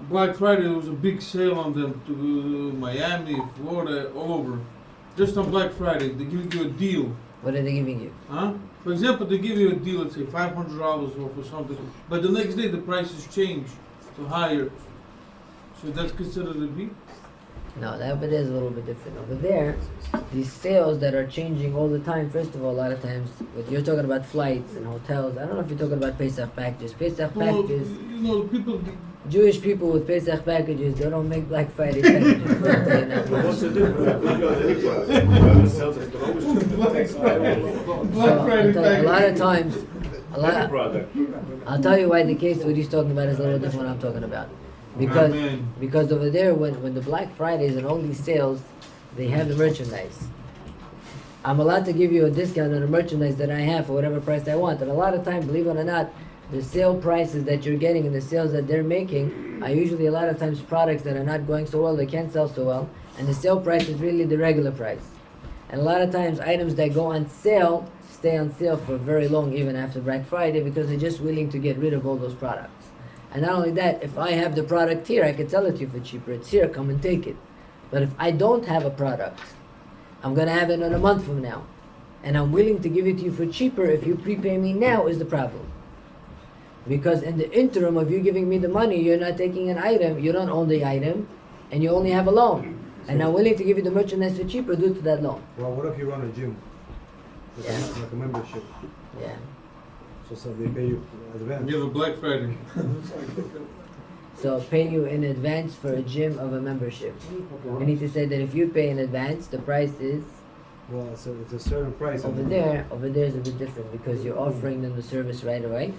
Black Friday, there was a big sale on them to Miami, Florida, all over. Just on Black Friday, they give you a deal. What are they giving you? Huh? For example, they give you a deal, let's say $500 off or something, but the next day the prices change to higher. So that's considered a deal? No, that over there is a little bit different. Over there, these sales that are changing all the time. First of all, a lot of times, you're talking about flights and hotels. I don't know if you're talking about Pesach packages. Pesach Well, packages. you know, people. Jewish people with Pesach packages, they don't make Black Friday packages. I'll tell you that much. What's the difference? So, a lot of times, Product. I'll tell you why the case what he's talking about is a little different what I'm talking about. Because Amen. because over there when the Black Fridays and all these sales, they have the merchandise. I'm allowed to give you a discount on the merchandise that I have for whatever price I want. And a lot of time, believe it or not, the sale prices that you're getting and the sales that they're making are usually a lot of times products that are not going so well, they can't sell so well, and the sale price is really the regular price. And a lot of times items that go on sale stay on sale for very long even after Black Friday because they're just willing to get rid of all those products. And not only that, if I have the product here, I can sell it to you for cheaper. It's here, come and take it. But if I don't have a product, I'm gonna have it in a month from now. And I'm willing to give it to you for cheaper if you prepay me now is the problem. Because in the interim of you giving me the money, you're not taking an item, you don't own the item, and you only have a loan. And I'm willing to give you the merchandise for cheaper due to that loan. Well, what if you run a gym? Yeah. Like a membership. Yeah. So they pay you advance. You have a Black Friday. So pay you in advance for a gym of a membership. We need to say that if you pay in advance, the price is Well, it's a certain price. over there is a bit different because you're offering them the service right away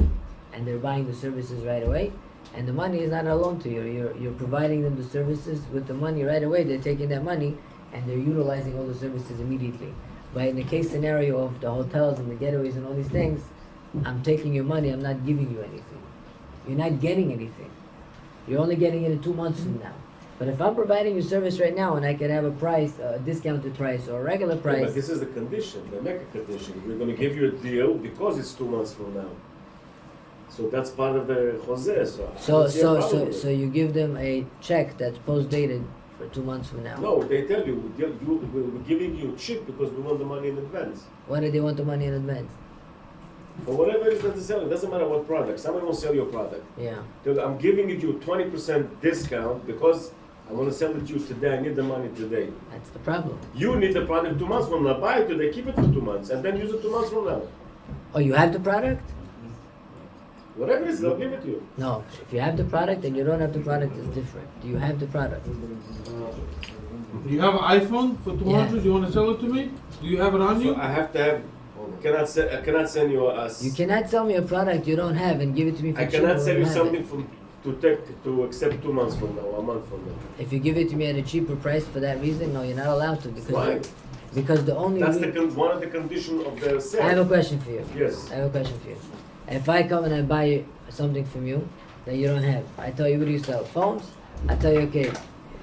and they're buying the services right away and the money is not a loan to you. You're providing them the services with the money right away. They're taking that money and they're utilizing all the services immediately. But in the case scenario of the hotels and the getaways and all these things, I'm taking your money, I'm not giving you anything. You're not getting anything. You're only getting it in 2 months from now. But if I'm providing you service right now and I can have a price, a discounted price or a regular Yeah, price, but this is the condition, they make a condition. We're gonna give you a deal because it's 2 months from now. So that's part of the Jose, so. I don't see a problem with so it. you give them a check that's post-dated for 2 months from now. No, they tell you, we're giving you cheap because we want the money in advance. Why do they want the money in advance? For whatever it is that they're selling, doesn't matter what product, somebody will sell your product. Yeah. I'm giving you 20% discount because I want to sell it to you today, I need the money today. That's the problem. You need the product 2 months from now, buy it today, keep it for 2 months, and then use it 2 months from now. Oh, you have the product? Whatever it is, they'll give it to you. No. If you have the product and you don't have the product, it's different. Do you have the product? Do you have an iPhone for 200? Yeah. You want to sell it to me? Do you have it on So you? I have to have, I cannot send you a, You cannot sell me a product you don't have and give it to me for I cheaper cannot when sell you have something it. to accept 2 months from now, a month from now. If you give it to me at a cheaper price for that reason, no, you're not allowed to Why? because the only That's re- one of the conditions of the sale. I have a question for you. Yes. I have a question for you. If I come and I buy something from you that you don't have, I tell you, what do you sell? Phones? I tell you, okay,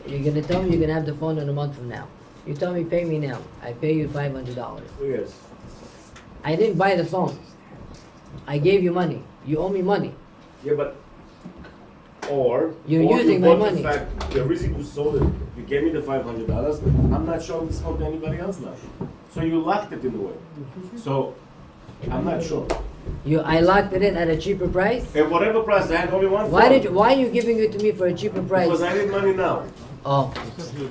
you're gonna tell me you're gonna have the phone in a month from now. You tell me, pay me now. I pay you $500. Yes. I didn't buy the phone. I gave you money. You owe me money. Yeah, but or You're or using you my bought money. The fact the reason you sold it, you gave me the $500. I'm not showing this phone to anybody else now. So you locked it in a way. So I'm not sure. I locked it in at a cheaper price. At whatever price, I had only one Why phone. why are you giving it to me for a cheaper price? Because I need money now. Oh,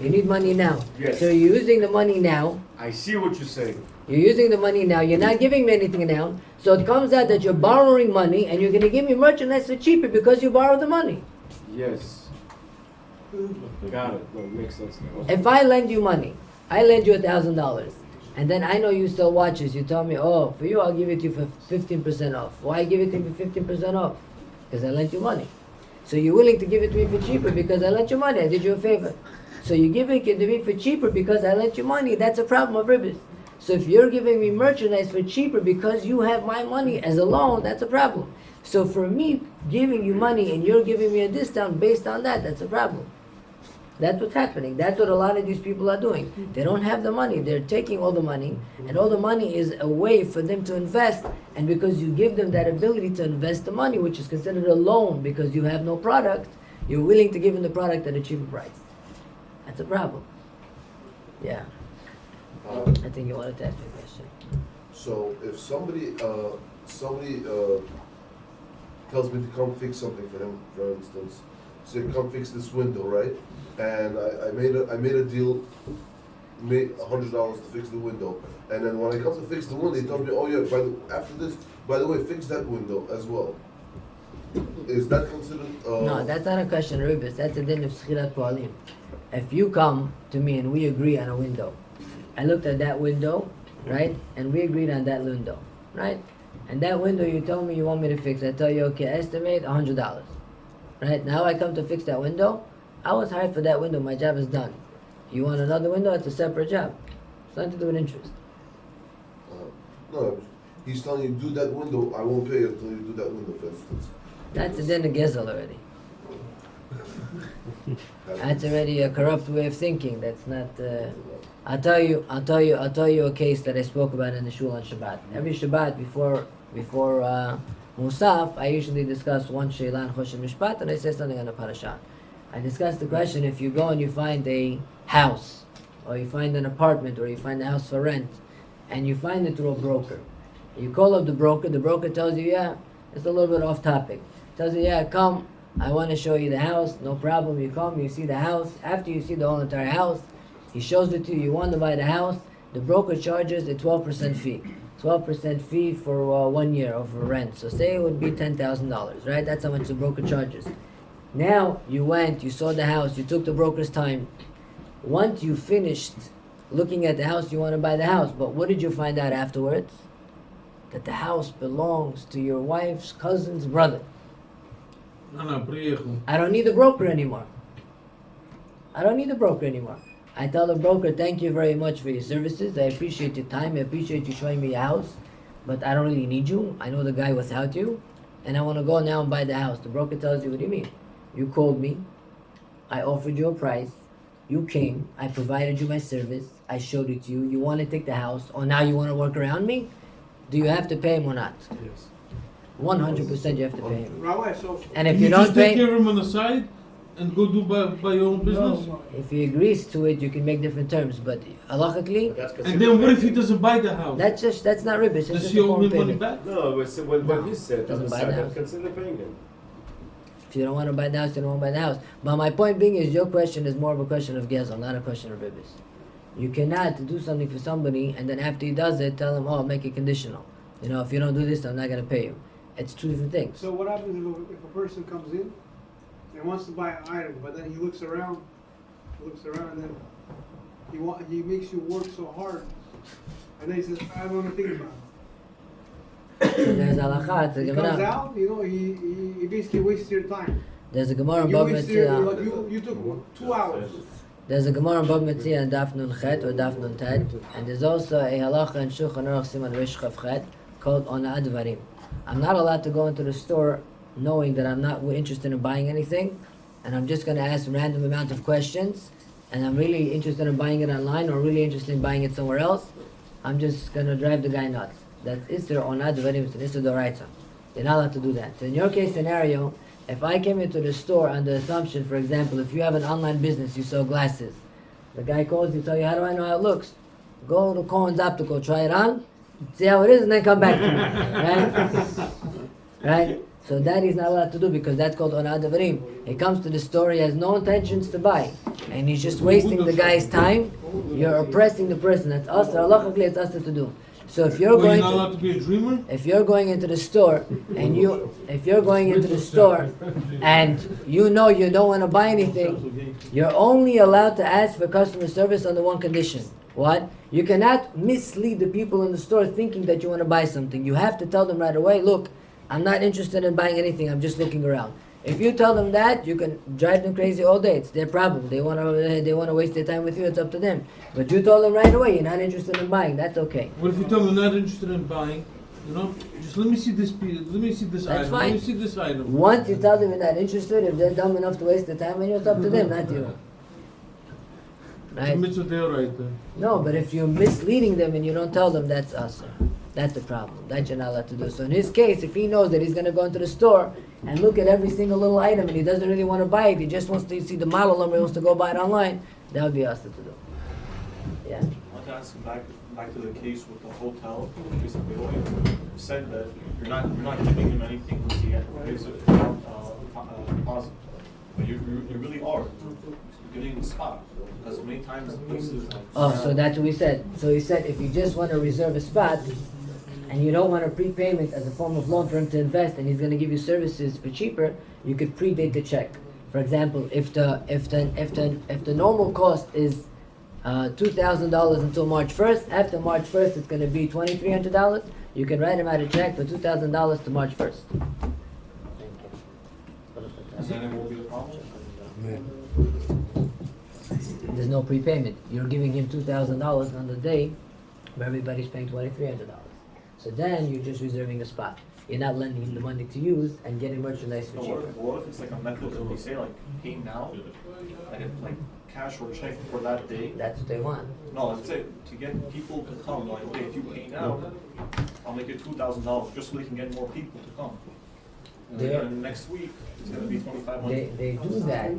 you need money now. Yes. So you're using the money now. I see what you're saying. You're using the money now. You're not giving me anything now. So it comes out that you're borrowing money and you're gonna give me merchandise for cheaper because you borrowed the money. Yes. Got it. No, it makes sense now. If I lend you money, I lend you $1,000, and then I know you sell watches. You tell me, oh, for you I'll give it to you for 15% off. Why give it to me for 15% off? Because I lent you money. So you're willing to give it to me for cheaper because I lent you money. I did you a favor. So you give it to me for cheaper because I lent you money. That's a problem of ribbis. So if you're giving me merchandise for cheaper because you have my money as a loan, that's a problem. So for me giving you money and you're giving me a discount based on that, that's a problem. That's what's happening. That's what a lot of these people are doing. They don't have the money. They're taking all the money, and all the money is a way for them to invest. And because you give them that ability to invest the money, which is considered a loan because you have no product, you're willing to give them the product at a cheaper price. That's a problem. Yeah. I think you wanted to ask me a question. So if somebody tells me to come fix something for him, for instance, say, come fix this window, right? And I made a deal, made $100 to fix the window. And then when I come to fix the window, he told me, oh yeah, after this, by the way, fix that window as well. Is that considered? No, that's not a question of ribis. That's a din of schirat poalim. If you come to me and we agree on a window, I looked at that window, right, and we agreed on that window, right? And that window you told me you want me to fix. I tell you, okay, estimate $100, right? Now I come to fix that window. I was hired for that window. My job is done. You want another window? It's a separate job. It's nothing to do with interest. No, he's telling you do that window. I won't pay you until you do that window, for instance. That's a din of gezel already. That's already a corrupt way of thinking. That's not. I'll tell you a case that I spoke about in the shul on Shabbat. Every Shabbat before Musaf, I usually discuss one Sheilan Choshen Mishpat, and I say something on the parasha. I discuss the question: if you go and you find a house, or you find an apartment, or you find a house for rent, and you find it through a broker, you call up the broker tells you, yeah, it's a little bit off topic. Tells you, yeah, come, I want to show you the house, no problem. You come, you see the house. After you see the whole entire house, he shows it to you. You want to buy the house. The broker charges a 12% fee. 12% fee for 1 year of rent. So say it would be $10,000, right? That's how much the broker charges. Now you went, you saw the house, you took the broker's time. Once you finished looking at the house, you want to buy the house. But what did you find out afterwards? That the house belongs to your wife's cousin's brother. I don't need the broker anymore. I tell the broker, thank you very much for your services. I appreciate your time. I appreciate you showing me your house. But I don't really need you. I know the guy without you. And I want to go now and buy the house. The broker tells you, what do you mean? You called me. I offered you a price. You came. I provided you my service. I showed it to you. You want to take the house. Or now you want to work around me? Do you have to pay him or not? Yes. 100% you have to pay him. Rabbi, so And if Can you just don't take pay, care of him on the side and go do by your own business? if he agrees to it, you can make different terms. But halachically, And then what if he doesn't buy the house? that's not ribbish. It's Does just he a owe form me of money payment. back? No, but what he said, Doesn't on the buy the side, house. consider paying him. If you don't want to buy the house, you don't want to buy the house. But my point being is, your question is more of a question of gezel, not a question of ribbish. You cannot do something for somebody and then after he does it, tell him, oh, make it conditional. You know, if you don't do this, I'm not going to pay you. It's two different things. So what happens if a person comes in and wants to buy an item, but then he looks around, and then he makes you work so hard, and then he says, I don't want to think about it. So there's halakha, it's a He comes Gemara. out, he basically wastes your time. There's a Gemara in You Bab wasted your, Metzia. you took 2 hours. There's a Gemara in Bab Metzia and Daf Nun Chet or Daf Nun Tet. And there's also a halacha in Shulchan Aruch Siman Reish Chav Chet called Ona'at Dvarim. I'm not allowed to go into the store knowing that I'm not interested in buying anything, and I'm just going to ask a random amount of questions, and I'm really interested in buying it online or really interested in buying it somewhere else. I'm just going to drive the guy nuts. That's Isser Ona'at Dvarim. It's an Isser Doraita. You're not allowed to do that. So in your case scenario, if I came into the store on the assumption, for example, if you have an online business, you sell glasses, the guy calls you, tell you, how do I know how it looks? Go to Cohen's Optical, try it on, see how it is, and then come back to me. Right? Right? So that he's not allowed to do because that's called Ona'at Dvarim. He comes to the store, he has no intentions to buy, and he's just wasting the guy's time. You're oppressing the person. That's us. Halachically, it's us to do. So if you're going not allowed to be a dreamer? if you're going into the store and if you're going into the store and you know you don't want to buy anything, you're only allowed to ask for customer service on the one condition. What? You cannot mislead the people in the store thinking that you want to buy something. You have to tell them right away, look, I'm not interested in buying anything, I'm just looking around. If you tell them that, you can drive them crazy all day. It's their problem. They want to waste their time with you. It's up to them. But you told them right away you're not interested in buying. That's okay. What if you tell them you're not interested in buying? You know, just let me see this piece. Let me see this That's item. fine. Let me see this item. Once you tell them you're not interested, if they're dumb enough to waste their time on you, it's up to them, not you. It's a Right? mitzvah there right there. No, but if you're misleading them and you don't tell them, that's us. That's the problem. That you're not allowed to do. So in his case, if he knows that he's going to go into the store and look at every single little item and he doesn't really want to buy it, he just wants to see the model number, he wants to go buy it online, that would be us to do. Yeah. I want to ask back to the case with the hotel. Basically, you said that you're not giving him anything unless he pays a deposit. But you really are. You're getting the spot. Because many times places. Oh, so that's what we said. So he said if you just want to reserve a spot and you don't want a prepayment as a form of loan for him to invest and he's going to give you services for cheaper, you could predate the check. For example, if the normal cost is $2,000 until March 1st, after March 1st it's going to be $2,300, you can write him out a check for $2,000 to March 1st. And then it won't be a problem. There's no prepayment. You're giving him $2,000 on the day where everybody's paying $2,300. So then you're just reserving a spot. You're not lending him the money to use and getting merchandise for No, cheaper. what if it's like a method that they say like pay now, like cash or check for that day? That's what they want. No, let's say to get people to come. Like, okay, if you pay now, I'll make it $2,000 just so they can get more people to come. And They are- then next week it's gonna be $2,500. They do that,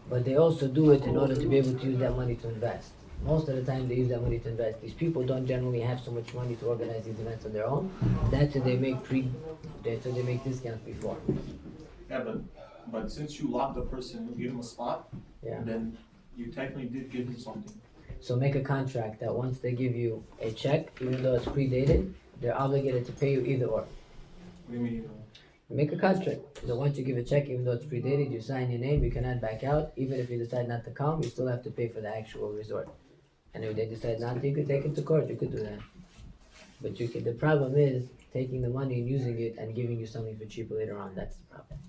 but they also do it in order to be able to use that money to invest. Most of the time they use that money to invest. These people don't generally have so much money to organize these events on their own. That's why they make discounts before. Yeah, but since you locked the person, you give him a spot, Yeah. then you technically did give him something. So make a contract that once they give you a check, even though it's predated, they're obligated to pay you either or. What do you mean? Make a contract that once you give a check, even though it's predated, you sign your name, you cannot back out. Even if you decide not to come, you still have to pay for the actual resort. And if they decide not to, you could take it to court, you could do that. But you could, the problem is taking the money and using it and giving you something for cheaper later on, that's the problem.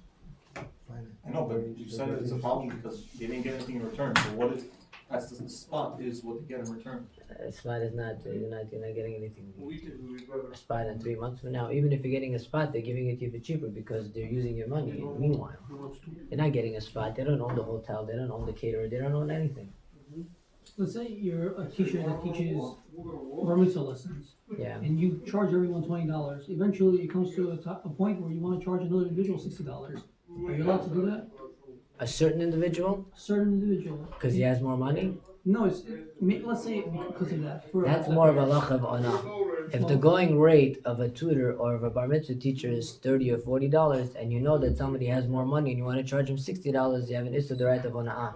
I know, but you said it's a problem because they didn't get anything in return. So what if that's the spot is what they get in return? Spot is not, you're not getting anything. A spot in 3 months from now, even if you're getting a spot, they're giving it to you for cheaper because they're using your money. Meanwhile, you're not getting a spot, they don't own the hotel, they don't own the caterer, they don't own anything. Let's say you're a teacher that teaches bar mitzvah lessons, Yeah. and you charge everyone $20. Eventually, it comes to a point where you want to charge another individual $60. Are you allowed to do that? A certain individual, A certain individual. because he has more money, No, let's say because of that. that's more of a halacha of ona. If the going rate of a tutor or of a bar mitzvah teacher is $30 or $40, and you know that somebody has more money and you want to charge him $60, you have an issa right of ona.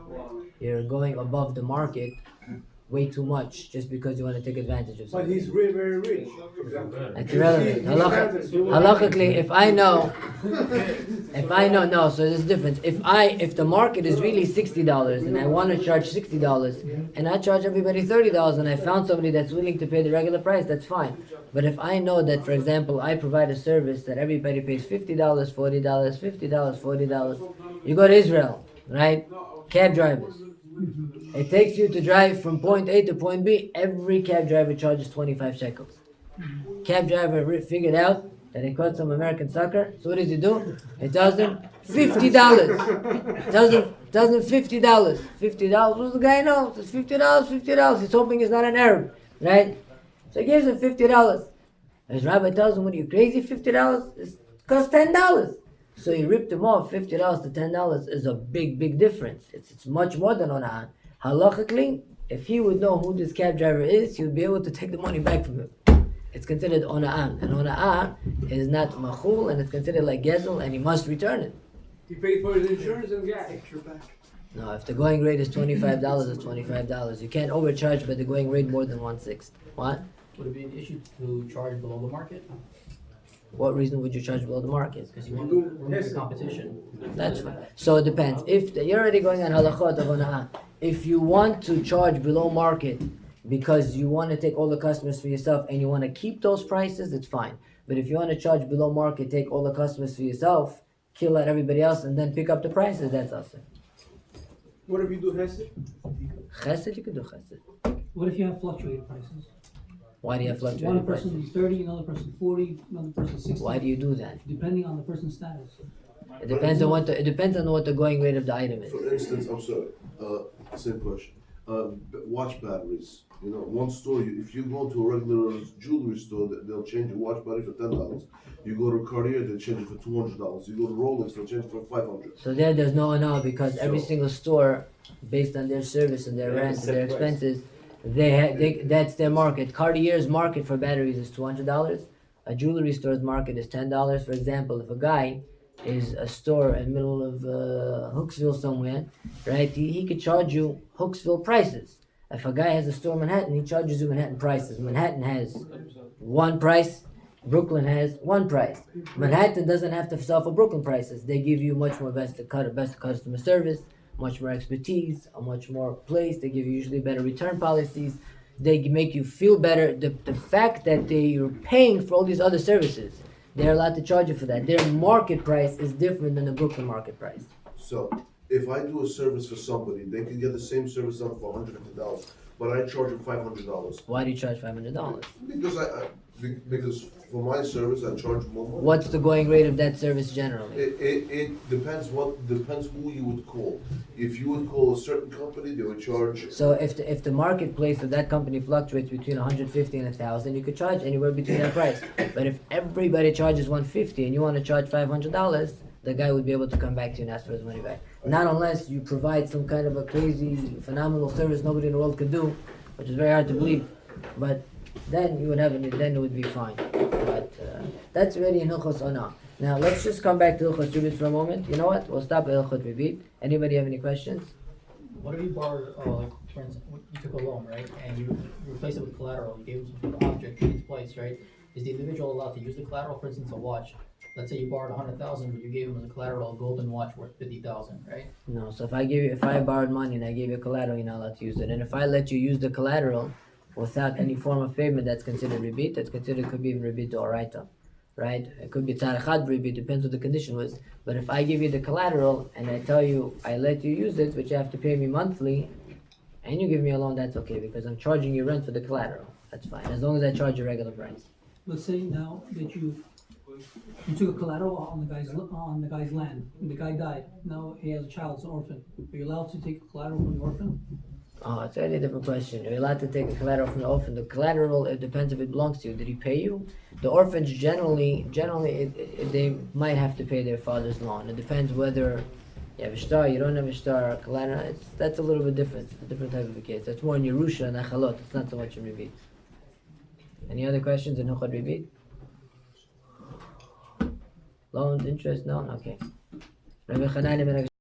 You're going above the market way too much just because you want to take advantage of But something. he's really very rich. That's irrelevant. Halachically, if I know, no, so there's a difference. If the market is really $60 and I want to charge $60 and I charge everybody $30 and I found somebody that's willing to pay the regular price, that's fine. But if I know that, for example, I provide a service that everybody pays $50, $40, $50, $40, you go to Israel, right? Cab drivers. It takes you to drive from point A to point B. Every cab driver charges 25 shekels. Cab driver figured out that he caught some American sucker. So what does he do? He tells him $50. tells him $50. $50. What's the guy know? It's $50, $50. He's hoping he's not an Arab, right? So he gives him $50. His rabbi tells him, "What are you crazy? $50? It costs $10." So he ripped him off. $50 to $10 is a big difference. It's much more than ona'an. Halachically, if he would know who this cab driver is, he would be able to take the money back from him. It's considered ona'an, and ona'an is not machul, and it's considered like gezel, and he must return it. He paid for his insurance and gas. No, if the going rate is $25, it's $25. You can't overcharge by the going rate more than 1/6. What? Would it be an issue to charge below the market? What reason would you charge below the market? Because you want to remove the competition. That's fine. So it depends. If you're already going on halachot of ona'ah, if you want to charge below market because you want to take all the customers for yourself and you want to keep those prices, it's fine. But if you want to charge below market, take all the customers for yourself, kill out everybody else, and then pick up the prices, that's also. What if you do Hesed? Chesed, you can do chesed. What if you have fluctuating prices? Why do you have fluctuating One person prices? is 30, another person 40, another person 60. Why do you do that? Depending on the person's status. It depends on what the going rate of the item is. For instance, I'm sorry, same question. Watch batteries. You know, one store, if you go to a regular jewelry store, they'll change your watch battery for $10. You go to Cartier, they'll change it for $200. You go to Rolex, they'll change it for $500. So there's no because every single store, based on their service and their rent and their expenses, that's their market. Cartier's market for batteries is $200. A jewelry store's market is $10. For example, if a guy is a store in the middle of Hooksville somewhere, right? He could charge you Hooksville prices. If a guy has a store in Manhattan, he charges you Manhattan prices. Manhattan has one price, Brooklyn has one price. Manhattan doesn't have to sell for Brooklyn prices. They give you much more best customer service, much more expertise, a much more place. They give you usually better return policies. They make you feel better. The fact that you're paying for all these other services, they're allowed to charge you for that. Their market price is different than the Brooklyn market price. So, if I do a service for somebody, they can get the same service done for $150, but I charge them $500. Why do you charge $500? Because for my service, I charge more money. What's the going rate of that service generally? It depends who you would call. If you would call a certain company, they would charge. So if the marketplace of that company fluctuates between 150 and 1,000, you could charge anywhere between that price. But if everybody charges 150 and you want to charge $500, the guy would be able to come back to you and ask for his money back. Not unless you provide some kind of a crazy, phenomenal service nobody in the world could do, which is very hard to believe. But then you would have then it would be fine. But that's already in Hilchos Ona. Now let's just come back to Hilchos Ribit for a moment. You know what? We'll stop at Hilchos Ribit. Anybody have any questions? What if you borrowed, like, for instance, you took a loan, right, and you replaced it with collateral, you gave him some sort of object in its place, right? Is the individual allowed to use the collateral? For instance, a watch. Let's say you borrowed 100,000, but you gave him as a collateral a golden watch worth 50,000, right? No. So if I borrowed money and I gave you collateral, you're not allowed to use it. And if I let you use the collateral without any form of payment, that's considered ribit. That's considered, could be even ribit d'oraita, right? It could be tzarechad ribit, depends what the condition was. But if I give you the collateral and I tell you I let you use it, but you have to pay me monthly, and you give me a loan, that's okay because I'm charging you rent for the collateral. That's fine as long as I charge you regular price. Let's say now that you took a collateral on the guy's land. The guy died. Now he has a child, it's an orphan. Are you allowed to take a collateral from the orphan? Oh, it's a really different question. You're allowed to take a collateral from the orphan. The collateral, it depends if it belongs to you. Did he pay you? The orphans generally, they might have to pay their father's loan. It depends whether you have a star, you don't have a star, collateral. That's a little bit different. It's a different type of a case. That's more in Yerusha and Achalot. It's not so much in Ribit. Any other questions in Hilchot Ribit? Loans, interest? No? Okay. Rabbi Chanani ben